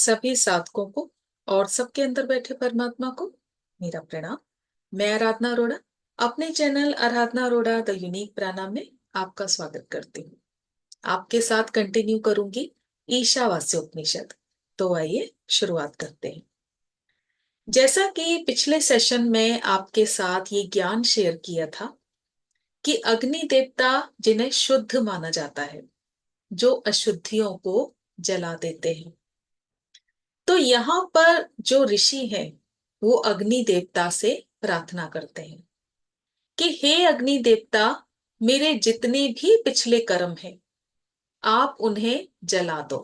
सभी साधकों को और सबके अंदर बैठे परमात्मा को मेरा प्रणाम। मैं आराधना अरोड़ा अपने channel Aradhana Arora the unique pranayama में आपका स्वागत करती हूँ। आपके साथ कंटिन्यू करूंगी ईशावास्य उपनिषद। तो आइए शुरुआत करते हैं। जैसा कि पिछले सेशन में आपके साथ ये ज्ञान शेयर किया था कि अग्नि देवता जिन्हें शुद्ध माना जाता है, जो अशुद्धियों को जला देते हैं। तो यहाँ पर जो ऋषि हैं वो अग्नि देवता से प्रार्थना करते हैं कि हे अग्नि देवता, मेरे जितने भी पिछले कर्म हैं आप उन्हें जला दो,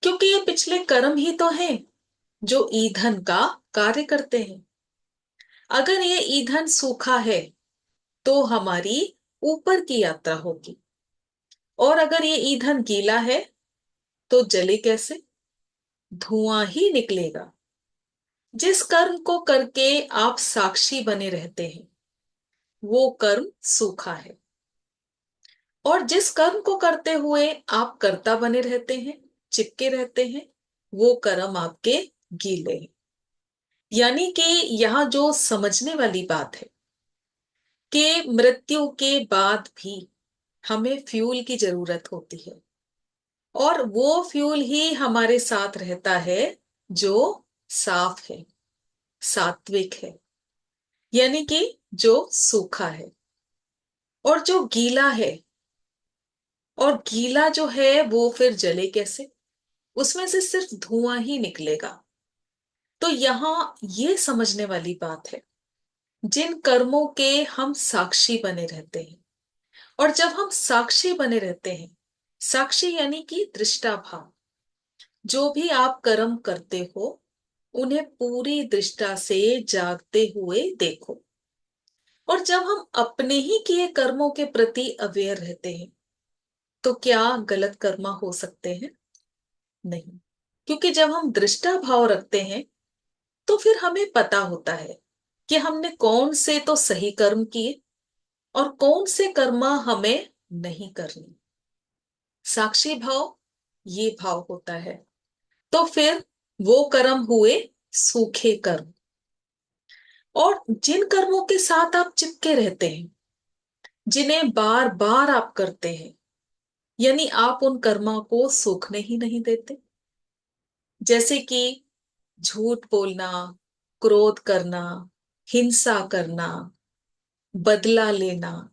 क्योंकि ये पिछले कर्म ही तो हैं जो ईंधन का कार्य करते हैं। अगर ये ईंधन सूखा है तो हमारी ऊपर की यात्रा होगी, और अगर ये ईंधन गीला है तो जले कैसे? धुआं ही निकलेगा। जिस कर्म को करके आप साक्षी बने रहते हैं वो कर्म सूखा है, और जिस कर्म को करते हुए आप कर्ता बने रहते हैं, चिपके रहते हैं, वो कर्म आपके गीले हैं। यानी कि यहां जो समझने वाली बात है कि मृत्यु के बाद भी हमें फ्यूल की जरूरत होती है, और वो फ्यूल ही हमारे साथ रहता है जो साफ है, सात्विक है, यानी कि जो सूखा है। और जो गीला है, और गीला जो है वो फिर जले कैसे? उसमें से सिर्फ धुआं ही निकलेगा। तो यहां ये समझने वाली बात है, जिन कर्मों के हम साक्षी बने रहते हैं, और जब हम साक्षी बने रहते हैं, साक्षी यानी कि दृष्टा भाव, जो भी आप कर्म करते हो उन्हें पूरी दृष्टा से जागते हुए देखो। और जब हम अपने ही किए कर्मों के प्रति अवेयर रहते हैं तो क्या गलत कर्म हो सकते हैं? नहीं, क्योंकि जब हम दृष्टा भाव रखते हैं तो फिर हमें पता होता है कि हमने कौन से तो सही कर्म किए और कौन से कर्म हमें नहीं करनी। साक्षी भाव ये भाव होता है। तो फिर वो कर्म हुए सूखे कर्म। और जिन कर्मों के साथ आप चिपके रहते हैं, जिन्हें बार बार आप करते हैं, यानी आप उन कर्मों को सूखने ही नहीं देते। जैसे कि झूठ बोलना, क्रोध करना, हिंसा करना, बदला लेना,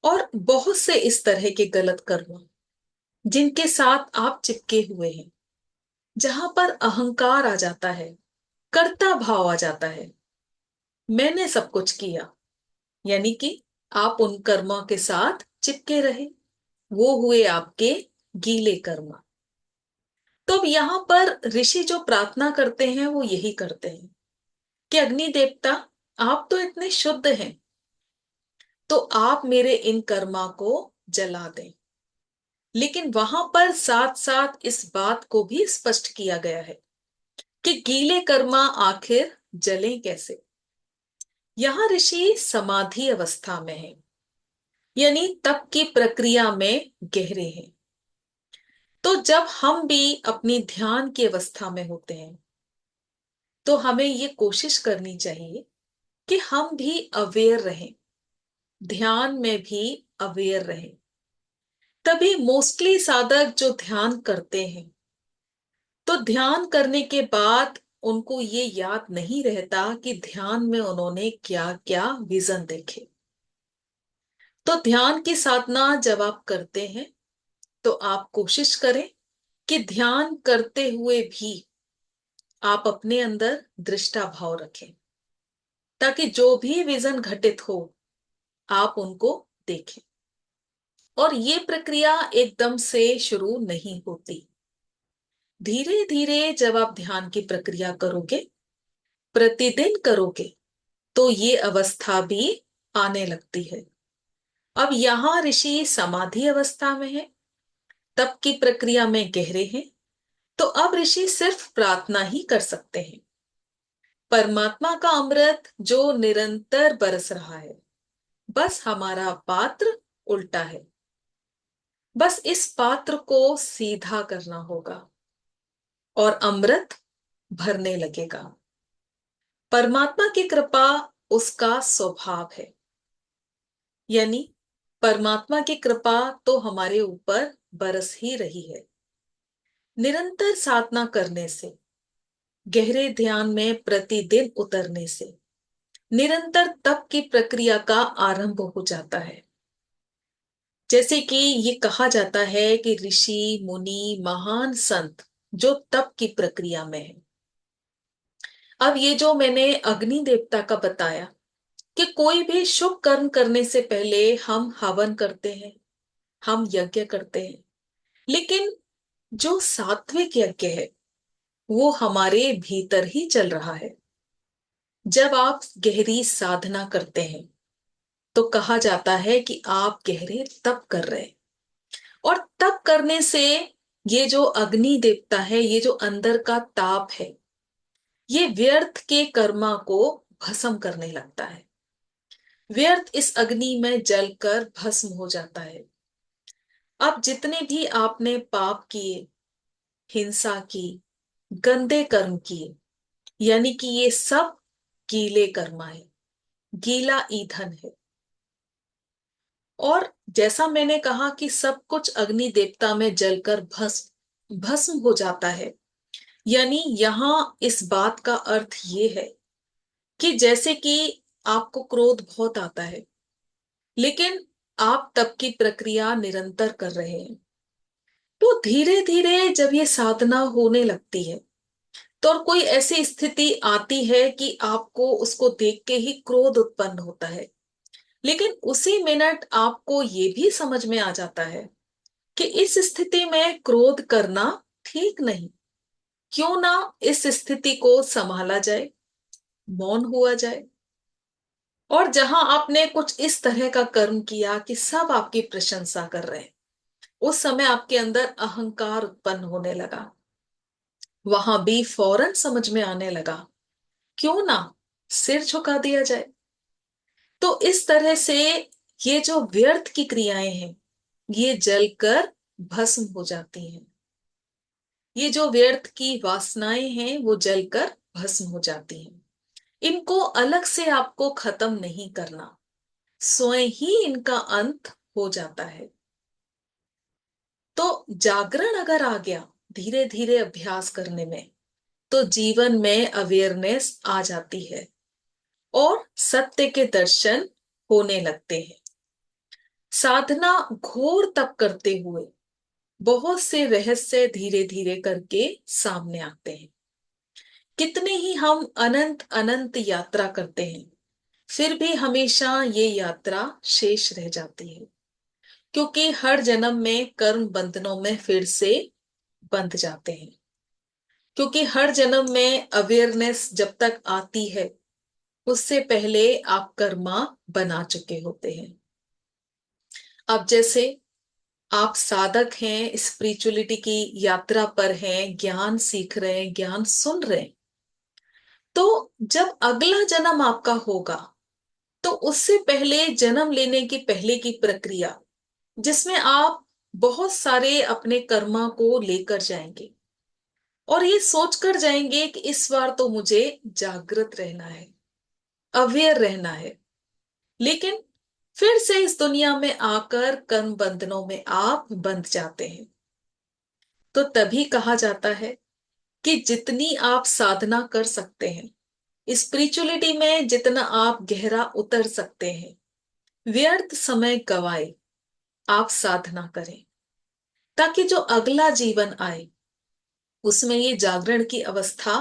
और बहुत से इस तरह के गलत कर्म जिनके साथ आप चिपके हुए हैं, जहां पर अहंकार आ जाता है, कर्ता भाव आ जाता है, मैंने सब कुछ किया, यानी कि आप उन कर्मों के साथ चिपके रहे, वो हुए आपके गीले कर्म। तो अब यहां पर ऋषि जो प्रार्थना करते हैं वो यही करते हैं कि अग्नि देवता, आप तो इतने शुद्ध हैं, तो आप मेरे इन कर्मा को जला दें। लेकिन वहां पर साथ साथ इस बात को भी स्पष्ट किया गया है कि गीले कर्मा आखिर जलें कैसे। यहां ऋषि समाधि अवस्था में है, यानी तप की प्रक्रिया में गहरे हैं। तो जब हम भी अपनी ध्यान की अवस्था में होते हैं तो हमें ये कोशिश करनी चाहिए कि हम भी अवेयर रहें, ध्यान में भी अवेयर रहें। तभी मोस्टली साधक जो ध्यान करते हैं, तो ध्यान करने के बाद उनको ये याद नहीं रहता कि ध्यान में उन्होंने क्या क्या विजन देखे। तो ध्यान की साधना जब आप करते हैं तो आप कोशिश करें कि ध्यान करते हुए भी आप अपने अंदर दृष्टा भाव रखें, ताकि जो भी विजन घटित हो आप उनको देखें। और ये प्रक्रिया एकदम से शुरू नहीं होती। धीरे धीरे जब आप ध्यान की प्रक्रिया करोगे, प्रतिदिन करोगे, तो ये अवस्था भी आने लगती है। अब यहां ऋषि समाधि अवस्था में है, तप की प्रक्रिया में गहरे हैं, तो अब ऋषि सिर्फ प्रार्थना ही कर सकते हैं। परमात्मा का अमृत जो निरंतर बरस रहा है, बस हमारा पात्र उल्टा है। बस इस पात्र को सीधा करना होगा। और अमृत भरने लगेगा। परमात्मा की कृपा उसका स्वभाव है, यानी परमात्मा की कृपा तो हमारे ऊपर बरस ही रही है। निरंतर साधना करने से, गहरे ध्यान में प्रतिदिन उतरने से निरंतर तप की प्रक्रिया का आरंभ हो जाता है। जैसे कि ये कहा जाता है कि ऋषि मुनि महान संत जो तप की प्रक्रिया में है। अब ये जो मैंने अग्नि देवता का बताया कि कोई भी शुभ कर्म करने से पहले हम हवन करते हैं, हम यज्ञ करते हैं, लेकिन जो सात्विक यज्ञ है वो हमारे भीतर ही चल रहा है। जब आप गहरी साधना करते हैं तो कहा जाता है कि आप गहरे तप कर रहे हैं, और तप करने से ये जो अग्नि देवता है, ये जो अंदर का ताप है, ये व्यर्थ के कर्मा को भस्म करने लगता है। व्यर्थ इस अग्नि में जलकर भस्म हो जाता है। अब जितने भी आपने पाप किए, हिंसा की, गंदे कर्म किए, यानी कि ये सब गीले कर्मा है, गीला ईंधन है। और जैसा मैंने कहा कि सब कुछ अग्नि देवता में जलकर भस्म भस्म हो जाता है, यानी यहां इस बात का अर्थ ये है कि जैसे कि आपको क्रोध बहुत आता है, लेकिन आप तप की प्रक्रिया निरंतर कर रहे हैं, तो धीरे धीरे जब ये साधना होने लगती है तो और कोई ऐसी स्थिति आती है कि आपको उसको देख के ही क्रोध उत्पन्न होता है, लेकिन उसी मिनट आपको ये भी समझ में आ जाता है कि इस स्थिति में क्रोध करना ठीक नहीं। क्यों ना इस स्थिति को संभाला जाए, मौन हुआ जाए। और जहां आपने कुछ इस तरह का कर्म किया कि सब आपकी प्रशंसा कर रहे हैं, उस समय आपके अंदर अहंकार उत्पन्न होने लगा। वहां भी फौरन समझ में आने लगा, क्यों ना सिर झुका दिया जाए। तो इस तरह से ये जो व्यर्थ की क्रियाएं हैं ये जलकर भस्म हो जाती हैं। ये जो व्यर्थ की वासनाएं हैं वो जलकर भस्म हो जाती हैं। इनको अलग से आपको खत्म नहीं करना, स्वयं ही इनका अंत हो जाता है। तो जागरण अगर आ गया धीरे धीरे अभ्यास करने में, तो जीवन में अवेयरनेस आ जाती है और सत्य के दर्शन होने लगते हैं। साधना घोर तप करते हुए बहुत से रहस्य धीरे धीरे करके सामने आते हैं। कितने ही हम अनंत अनंत यात्रा करते हैं, फिर भी हमेशा ये यात्रा शेष रह जाती है, क्योंकि हर जन्म में कर्म बंधनों में फिर से बंध जाते हैं। क्योंकि हर जन्म में अवेयरनेस जब तक आती है उससे पहले आप कर्मा बना चुके होते हैं। अब जैसे आप साधक हैं, स्पिरिचुअलिटी की यात्रा पर हैं, ज्ञान सीख रहे हैं, ज्ञान सुन रहे हैं, तो जब अगला जन्म आपका होगा तो उससे पहले जन्म लेने की पहले की प्रक्रिया, जिसमें आप बहुत सारे अपने कर्मा को लेकर जाएंगे और ये सोचकर जाएंगे कि इस बार तो मुझे जागृत रहना है, अवेयर रहना है। लेकिन फिर से इस दुनिया में आकर कर्म बंधनों में आप बंध जाते हैं। तो तभी कहा जाता है कि जितनी आप साधना कर सकते हैं, स्पिरिचुअलिटी में जितना आप गहरा उतर सकते हैं, व्यर्थ समय गवाए आप साधना करें, ताकि जो अगला जीवन आए उसमें ये जागरण की अवस्था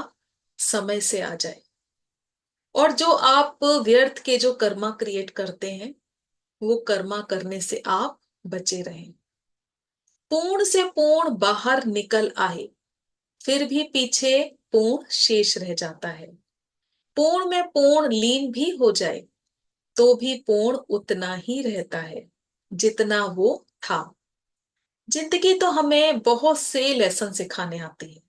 समय से आ जाए। और जो आप व्यर्थ के जो कर्मा क्रिएट करते हैं वो कर्मा करने से आप बचे रहें। पूर्ण से पूर्ण बाहर निकल आए फिर भी पीछे पूर्ण शेष रह जाता है। पूर्ण में पूर्ण लीन भी हो जाए तो भी पूर्ण उतना ही रहता है जितना वो था। जिंदगी तो हमें बहुत से लेसन सिखाने आती है,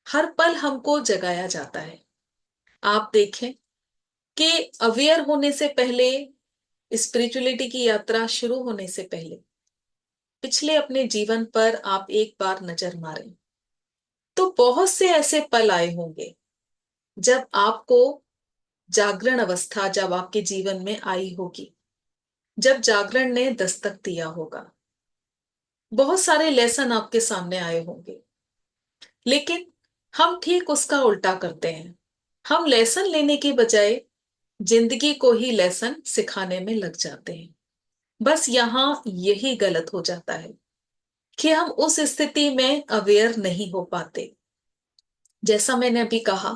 हर पल हमको जगाया जाता है। आप देखें कि अवेयर होने से पहले, स्पिरिचुअलिटी की यात्रा शुरू होने से पहले पिछले अपने जीवन पर आप एक बार नजर मारें, तो बहुत से ऐसे पल आए होंगे जब आपको जागरण अवस्था जब आपके जीवन में आई होगी, जब जागरण ने दस्तक दिया होगा। बहुत सारे लेसन आपके सामने आए होंगे, लेकिन हम ठीक उसका उल्टा करते हैं। हम लेसन लेने की बजाय जिंदगी को ही लेसन सिखाने में लग जाते हैं। बस यहां यही गलत हो जाता है कि हम उस स्थिति में अवेयर नहीं हो पाते। जैसा मैंने अभी कहा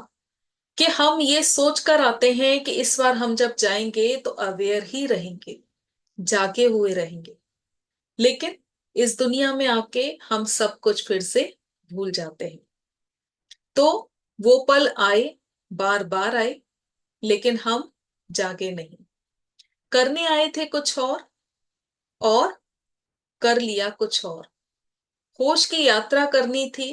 कि हम ये सोच कर आते हैं कि इस बार हम जब जाएंगे तो अवेयर ही रहेंगे, जागे हुए रहेंगे, लेकिन इस दुनिया में आके हम सब कुछ फिर से भूल जाते हैं। तो वो पल आए, बार बार आए, लेकिन हम जागे नहीं। करने आए थे कुछ और कर लिया कुछ और। होश की यात्रा करनी थी,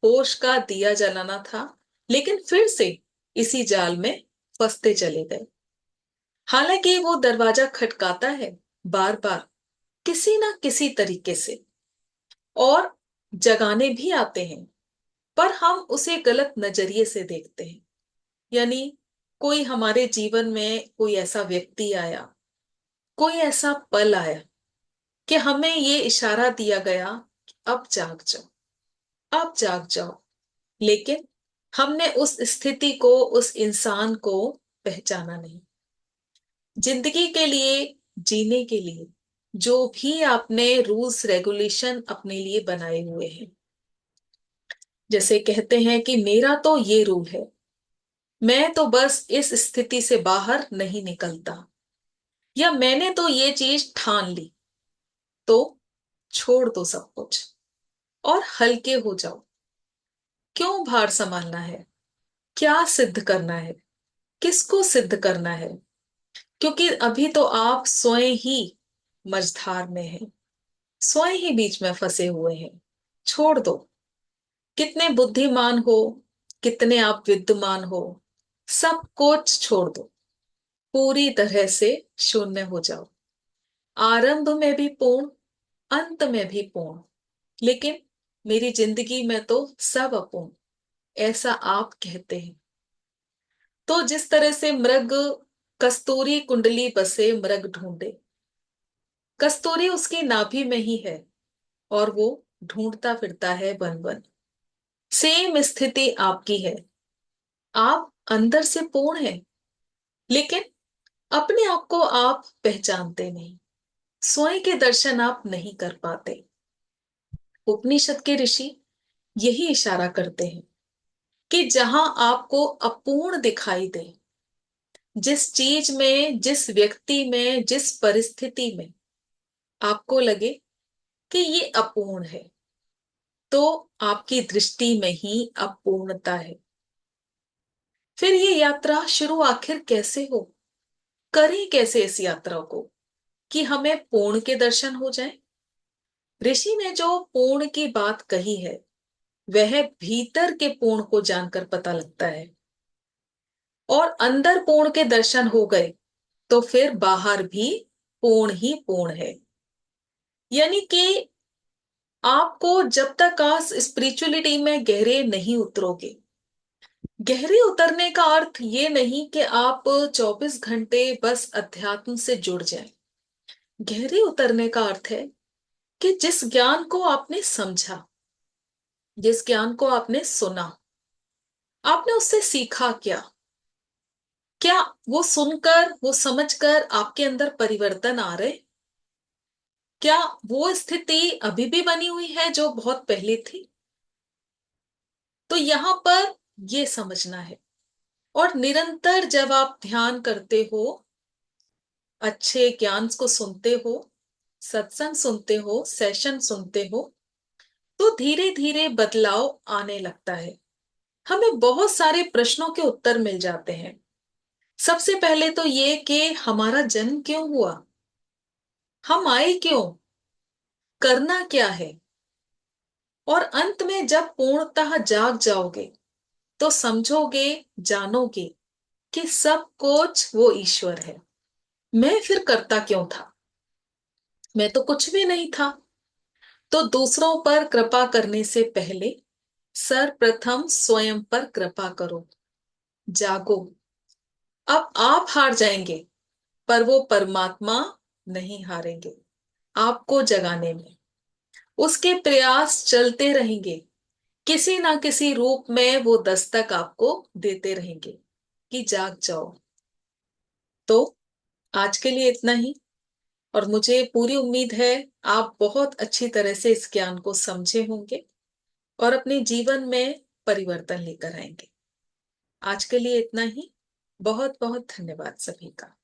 होश का दिया जलाना था, लेकिन फिर से इसी जाल में फंसते चले गए। हालांकि वो दरवाजा खटकाता है बार बार, किसी ना किसी तरीके से, और जगाने भी आते हैं, पर हम उसे गलत नजरिए से देखते हैं। यानी कोई हमारे जीवन में कोई ऐसा व्यक्ति आया, कोई ऐसा पल आया कि हमें ये इशारा दिया गया कि अब जाग जाओ, अब जाग जाओ, लेकिन हमने उस स्थिति को, उस इंसान को पहचाना नहीं। जिंदगी के लिए, जीने के लिए जो भी आपने रूल्स रेगुलेशन अपने लिए बनाए हुए हैं, जैसे कहते हैं कि मेरा तो ये रूल है, मैं तो बस इस स्थिति से बाहर नहीं निकलता, या मैंने तो ये चीज ठान ली, तो छोड़ दो सब कुछ और हल्के हो जाओ। क्यों भार संभालना है? क्या सिद्ध करना है? किसको सिद्ध करना है? क्योंकि अभी तो आप स्वयं ही मझधार में हैं, स्वयं ही बीच में फंसे हुए हैं। छोड़ दो। कितने बुद्धिमान हो, कितने आप विद्वान हो, सब कुछ छोड़ दो। पूरी तरह से शून्य हो जाओ। आरंभ में भी पूर्ण, अंत में भी पूर्ण, लेकिन मेरी जिंदगी में तो सब अपूर्ण, ऐसा आप कहते हैं। तो जिस तरह से मृग कस्तूरी कुंडली बसे मृग ढूंढे, कस्तूरी उसकी नाभि में ही है और वो ढूंढता फिरता है वन वन। सेम स्थिति आपकी है। आप अंदर से पूर्ण हैं, लेकिन अपने आप को आप पहचानते नहीं, स्वयं के दर्शन आप नहीं कर पाते। उपनिषद के ऋषि यही इशारा करते हैं कि जहां आपको अपूर्ण दिखाई दे, जिस चीज में, जिस व्यक्ति में, जिस परिस्थिति में आपको लगे कि ये अपूर्ण है, तो आपकी दृष्टि में ही अपूर्णता है। फिर ये यात्रा शुरू आखिर कैसे हो? करें कैसे इस यात्रा को कि हमें पूर्ण के दर्शन हो जाए? ऋषि ने जो पूर्ण की बात कही है, वह भीतर के पूर्ण को जानकर पता लगता है। और अंदर पूर्ण के दर्शन हो गए तो फिर बाहर भी पूर्ण ही पूर्ण है। यानी कि आपको जब तक आप स्पिरिचुअलिटी में गहरे नहीं उतरोगे, गहरे उतरने का अर्थ ये नहीं कि आप 24 घंटे बस अध्यात्म से जुड़ जाएं। गहरे उतरने का अर्थ है कि जिस ज्ञान को आपने समझा, जिस ज्ञान को आपने सुना, आपने उससे सीखा क्या? क्या वो सुनकर, वो समझकर आपके अंदर परिवर्तन आ रहे? क्या वो स्थिति अभी भी बनी हुई है जो बहुत पहले थी? तो यहां पर ये समझना है। और निरंतर जब आप ध्यान करते हो, अच्छे ज्ञान को सुनते हो, सत्संग सुनते हो, सेशन सुनते हो, तो धीरे धीरे बदलाव आने लगता है। हमें बहुत सारे प्रश्नों के उत्तर मिल जाते हैं। सबसे पहले तो ये कि हमारा जन्म क्यों हुआ, हम आए क्यों, करना क्या है। और अंत में जब पूर्णतः जाग जाओगे तो समझोगे, जानोगे कि सब कुछ वो ईश्वर है। मैं फिर करता क्यों था? मैं तो कुछ भी नहीं था। तो दूसरों पर कृपा करने से पहले सर्वप्रथम स्वयं पर कृपा करो। जागो। अब आप हार जाएंगे, पर वो परमात्मा नहीं हारेंगे। आपको जगाने में उसके प्रयास चलते रहेंगे। किसी ना किसी रूप में वो दस्तक आपको देते रहेंगे कि जाग जाओ। तो आज के लिए इतना ही। और मुझे पूरी उम्मीद है आप बहुत अच्छी तरह से इस ज्ञान को समझे होंगे और अपने जीवन में परिवर्तन लेकर आएंगे। आज के लिए इतना ही। बहुत बहुत धन्यवाद सभी का।